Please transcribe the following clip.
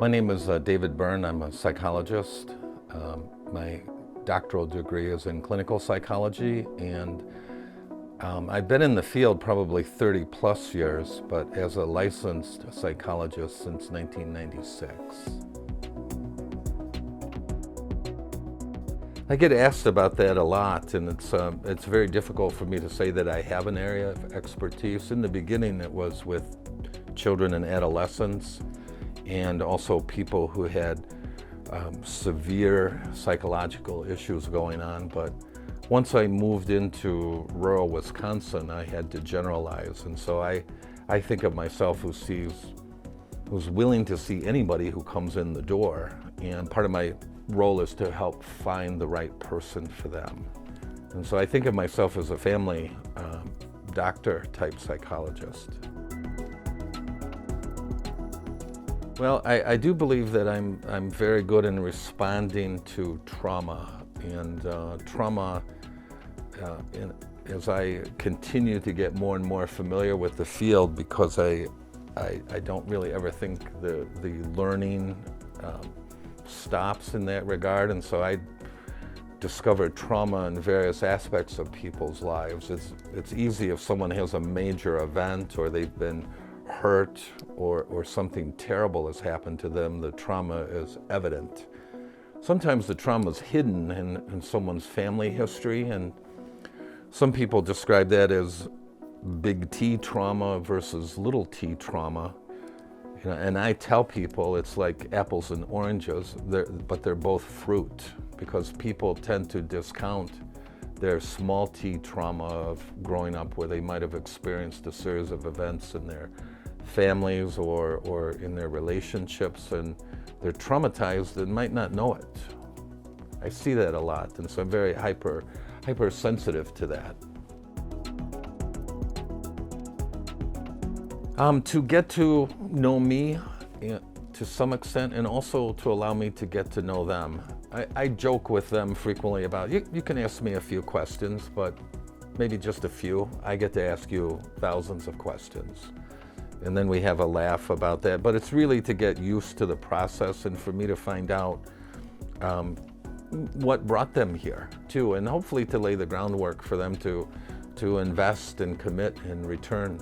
My name is David Byrne. I'm a psychologist. My doctoral degree is in clinical psychology, and I've been in the field probably 30 plus years, but as a licensed psychologist since 1996. I get asked about that a lot, and it's very difficult for me to say that I have an area of expertise. In the beginning, it was with children and adolescents, and also people who had severe psychological issues going on. But once I moved into rural Wisconsin, I had to generalize, and so I think of myself who's willing to see anybody who comes in the door, and part of my role is to help find the right person for them. And so I think of myself as a family doctor type psychologist. Well, I do believe that I'm very good in responding to trauma, and as I continue to get more and more familiar with the field, because I don't really ever think the learning stops in that regard, and so I discover trauma in various aspects of people's lives. It's easy if someone has a major event or they've been hurt or something terrible has happened to them, the trauma is evident. Sometimes the trauma is hidden in someone's family history, and some people describe that as big T trauma versus little t trauma. You know, and I tell people it's like apples and oranges, but they're both fruit, because people tend to discount their small t trauma of growing up where they might have experienced a series of events in their families or in their relationships, and they're traumatized and might not know it. I see that a lot, and so I'm very hypersensitive to that. To get to know me to some extent, and also to allow me to get to know them. I joke with them frequently about, you can ask me a few questions, but maybe just a few. I get to ask you thousands of questions. And then we have a laugh about that. But it's really to get used to the process and for me to find out what brought them here too, and hopefully to lay the groundwork for them to invest and commit and return